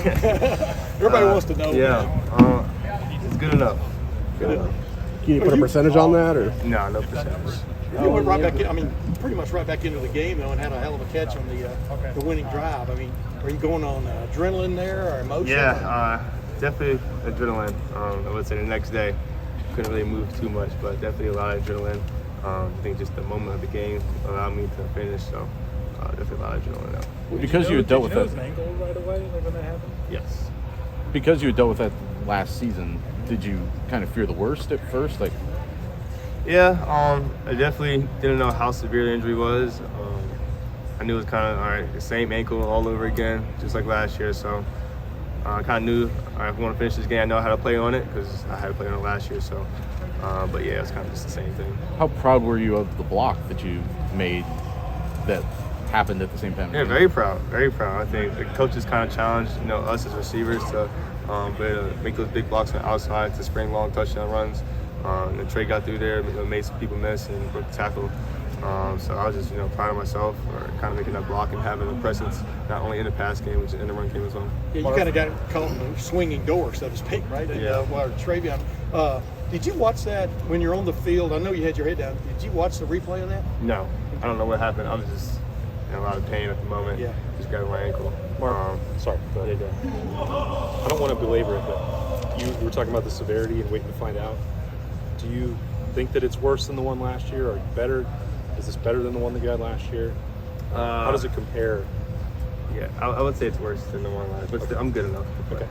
Everybody wants to know. Yeah, it's good enough. Good enough. Can you put a percentage on that, or? No percentage. You went right back in, pretty much right back into the game, though, and had a hell of a catch on the winning drive. Are you going on adrenaline there or emotion? Yeah, definitely adrenaline. I would say the next day, couldn't really move too much, but definitely a lot of adrenaline. I think just the moment of the game allowed me to finish, so definitely a lot of adrenaline now. Because you had dealt with that. Did you know it was an ankle right away, like when that happened? Yes. Because you had dealt with that last season, did you kind of fear the worst at first? Like, yeah, I definitely didn't know how severe the injury was. I knew it was kind of, all right, the same ankle all over again, just like last year. So I kind of knew, all right, if I want to finish this game, I know how to play on it because I had to play on it last year. So, but yeah, it's kind of just the same thing. how proud were you of the block that you made that happened at the same time? Yeah, very proud, very proud. I think the coaches kind of challenged, us as receivers to make those big blocks on the outside to spring long touchdown runs. And then Trey got through there, made some people miss and broke the tackle. So I was just, proud of myself for kind of making that block and having a presence not only in the pass game, but in the run game as well. Yeah, you kind of got caught in the swinging door, so to speak, right? And, Yeah. Travion, did you watch that when you're on the field? I know you had your head down. Did you watch the replay of that? No, I don't know what happened. I was just in a lot of pain at the moment. Yeah. Just grabbing my ankle. Sorry, go ahead. I don't want to belabor it, but you were talking about the severity and waiting to find out. Do you think that it's worse than the one last year, or better? Is this better than the one that you had last year? How does it compare? Yeah, I would say it's worse than the one last, but still, I'm good enough. Okay.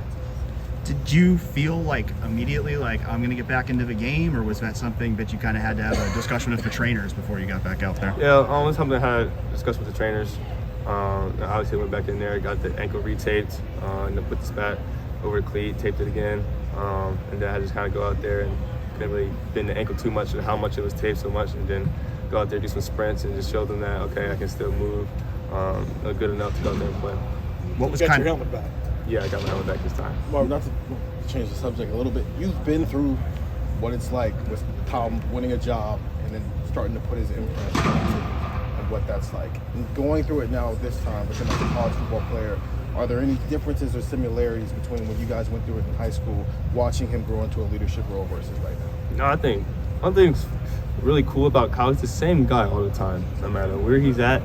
Did you feel like immediately like I'm going to get back into the game, or was that something that you kind of had to have a discussion with the trainers before you got back out there? Yeah, it was something I had discussed with the trainers. Obviously, went back in there, got the ankle retaped, and then put the spat over the cleat, taped it again, and then I just kind of go out there and couldn't really bend the ankle too much or how much it was taped so much, and then go out there, do some sprints, and just show them that, okay, I can still move good enough to go out there and play. What was You got kind your of helmet back. Yeah, I got my helmet back this time. Marv, not to change the subject a little bit, you've been through what it's like with Tom winning a job and then starting to put his imprint on what that's like. And going through it now this time, becoming a college football player, are there any differences or similarities between when you guys went through it in high school, watching him grow into a leadership role versus right now? No, I think one thing's really cool about college, the same guy all the time, no matter where he's at.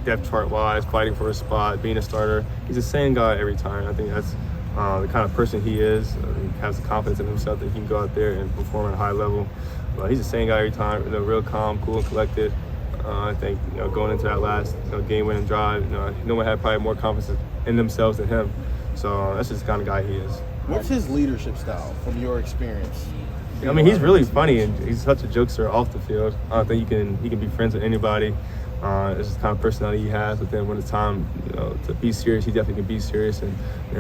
Depth chart wise, fighting for a spot, being a starter, he's the same guy every time. I think that's the kind of person he is. He has the confidence in himself that he can go out there and perform at a high level. But he's the same guy every time. Real calm, cool, and collected. I think going into that last game-winning drive, no one had probably more confidence in themselves than him. So that's just the kind of guy he is. What's his leadership style from your experience? I mean, he's really funny and he's such a jokester off the field. I think he can be friends with anybody. It's just the kind of personality he has. But then when it's time, to be serious, he definitely can be serious and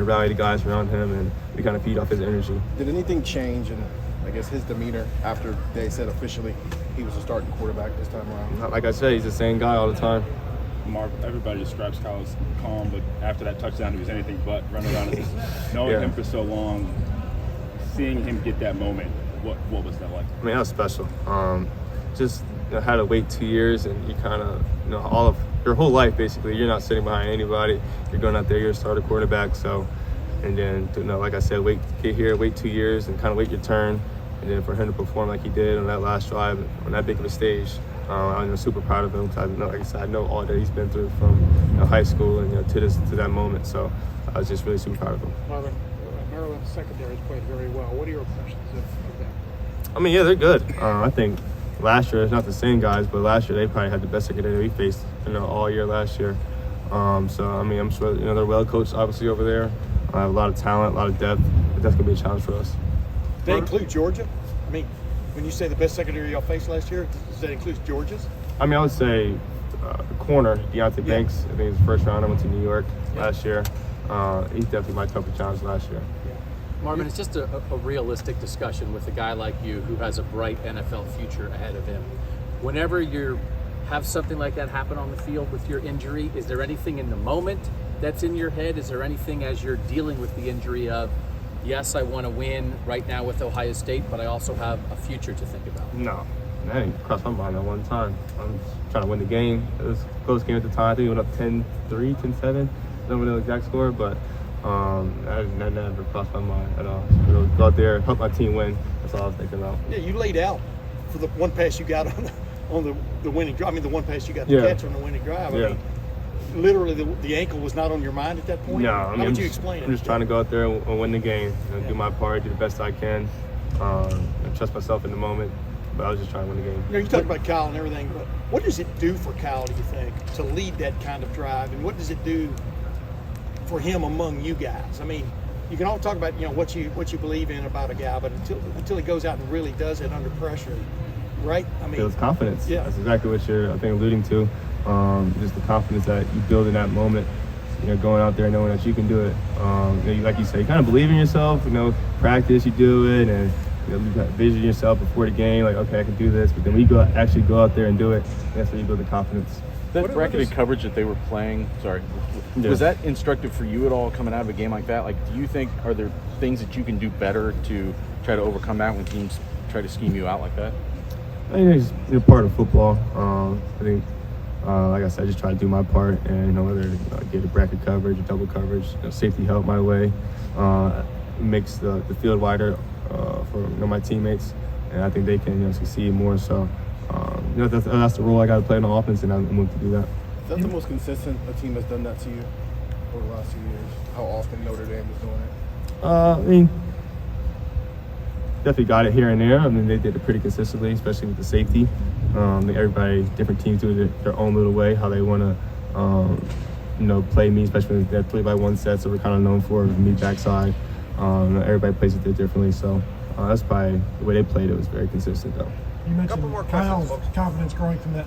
rally the guys around him, and we kind of feed off his energy. Did anything change in, I guess, his demeanor after they said officially he was a starting quarterback this time around? Like I said, he's the same guy all the time. Marv, everybody describes Kyle as calm, but after that touchdown, he was anything but running around. Knowing him for so long, seeing him get that moment, what was that like? I mean, that was special. Just had to wait 2 years, and you kind of, all of your whole life basically, you're not sitting behind anybody. You're going out there, you're a starter quarterback. So, and then like I said, get here, wait 2 years, and kind of wait your turn, and then for him to perform like he did on that last drive on that big of a stage. I'm super proud of him because I know all that he's been through from high school and to that moment. So I was just really super proud of him. Marvin, Maryland's secondary has played very well. What are your impressions of that? I mean, yeah, they're good. I think last year, it's not the same guys, but last year they probably had the best secondary we faced all year last year. So I mean, I'm sure they're well coached obviously over there. I have a lot of talent, a lot of depth. But that's gonna be a challenge for us. Does that include Georgia? I mean, when you say the best secondary y'all faced last year, does that include Georgia's? I mean, I would say the corner, Deontay Banks. I think he's the first round. I went to New York last year. He's definitely my toughest challenge last year. Marvin, it's just a realistic discussion with a guy like you who has a bright NFL future ahead of him. Whenever you have something like that happen on the field with your injury, is there anything in the moment that's in your head? Is there anything as you're dealing with the injury of, yes, I want to win right now with Ohio State, but I also have a future to think about? No, that ain't crossed my mind at one time. I'm trying to win the game. It was a close game at the time. I think we went up 10-3, 10-7. don't know the exact score, but that never crossed my mind at all. So go out there, help my team win. That's all I was thinking about. Yeah, you laid out for the one pass you got on the winning drive. I mean, the one pass you got the catch on the winning drive. I mean, literally, the ankle was not on your mind at that point? No, How would you explain it? I'm just trying to go out there and win the game, do my part, do the best I can, and trust myself in the moment. But I was just trying to win the game. You talk about Kyle and everything, but what does it do for Kyle, do you think, to lead that kind of drive? And what does it do for him among you guys? I mean, you can all talk about, what you believe in about a guy, but until he goes out and really does it under pressure, right? I mean, builds confidence. Yeah. That's exactly what you're, I think, alluding to. Just the confidence that you build in that moment. Going out there knowing that you can do it. Like you say, you kind of believe in yourself. Practice, you do it, and you got vision yourself before the game. Like, okay, I can do this. But then when you actually go out there and do it, that's when you build the confidence. That bracketed coverage that they were playing, was that instructive for you at all coming out of a game like that? Like, do you think, are there things that you can do better to try to overcome that when teams try to scheme you out like that? I think it's part of football. I think, like I said, I just try to do my part, and whether get a bracket coverage or double coverage, safety help my way, makes the field wider for my teammates, and I think they can succeed more. So that's the role I got to play in the offense, and I'm willing to do that. Is that the most consistent a team has done that to you over the last 2 years? How often Notre Dame is doing it? I mean, definitely got it here and there. I mean, they did it pretty consistently, especially with the safety. Everybody, different teams do it their own little way, how they want to, play me, especially with that 3x1 sets that we're kind of known for, me backside. Everybody plays it differently, so that's probably the way they played it was very consistent, though. You mentioned Kyle's confidence growing from that.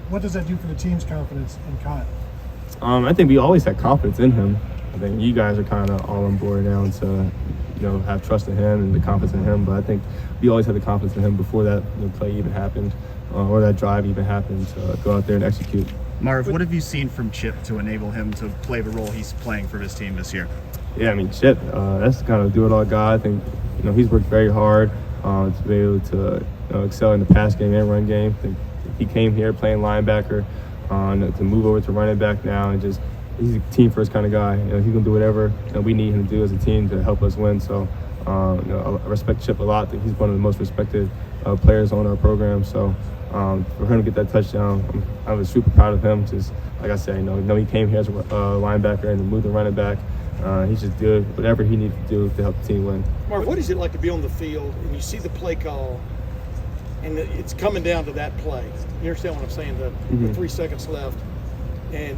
What does that do for the team's confidence in Kyle? I think we always had confidence in him. I think you guys are kind of all on board now to, have trust in him and the confidence in him. But I think we always had the confidence in him before that play even happened or that drive even happened to go out there and execute. Marv, what have you seen from Chip to enable him to play the role he's playing for his team this year? Yeah, I mean, Chip, that's kind of do-it-all guy. I think, he's worked very hard to be able to excel in the pass game and run game. I think he came here playing linebacker to move over to running back now, and just he's a team-first kind of guy. He can do whatever we need him to do as a team to help us win. So, I respect Chip a lot. I think he's one of the most respected players on our program. So, for him to get that touchdown, I was super proud of him. Just like I said, he came here as a linebacker and to move the running back. He just did whatever he needed to do to help the team win. Mark, what is it like to be on the field and you see the play call and it's coming down to that play? You understand what I'm saying? The 3 seconds left, and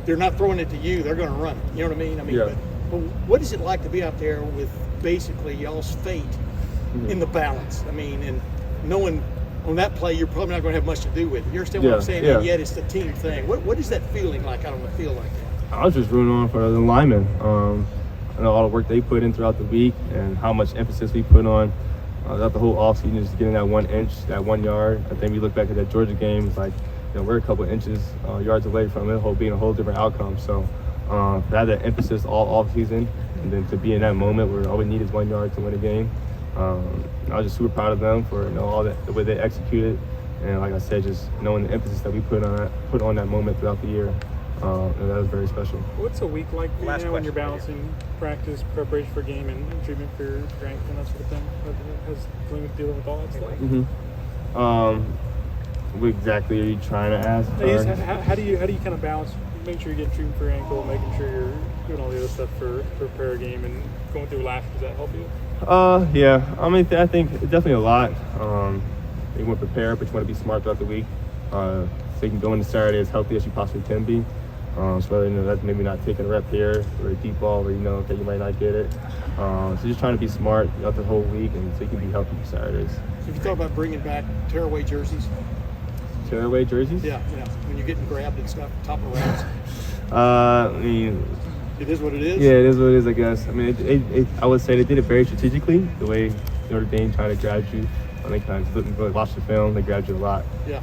they're not throwing it to you; they're going to run it. You know what I mean? Yeah. But what is it like to be out there with basically y'all's fate in the balance? I mean, and knowing on that play you're probably not going to have much to do with it. You understand what I'm saying? Yeah. And yet it's the team thing. What is that feeling like out on the field like that? I was just rooting on for the linemen. I know all the work they put in throughout the week and how much emphasis we put on throughout the whole offseason, just getting that 1 inch, that 1 yard. I think we look back at that Georgia game, it's like we're a couple inches, yards away from it being a whole different outcome. So to have that emphasis all offseason, and then to be in that moment where all we need is 1 yard to win a game, I was just super proud of them for all that, the way they executed, and like I said, just knowing the emphasis that we put on that moment throughout the year. And that was very special. What's a week like for you now when you're balancing practice, preparation for game, and treatment for your strength and that sort of thing? Has dealing with all that stuff? What exactly are you trying to ask? How do you kind of balance, make sure you're getting treatment for your ankle, making sure you're doing all the other stuff for prepare a game, and going through laughter? Does that help you? Yeah. I mean, I think definitely a lot. You want to prepare, but you want to be smart throughout the week. So you can go into Saturday as healthy as you possibly can be. So whether that's maybe not taking a rep here or a deep ball where okay, you might not get it. So just trying to be smart throughout the whole week, and so you can be healthy for Saturdays. If you thought about bringing back tearaway jerseys? Tearaway jerseys? Yeah, when you're getting grabbed and stuff, top of rounds. I mean, it is what it is? Yeah, it is what it is, I guess. I mean, I would say they did it very strategically, the way Notre Dame tried to grab you. They kind of didn't watch the film, they grabbed you a lot. Yeah.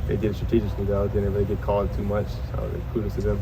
They did it strategically, though. Didn't really get called too much, so kudos to them.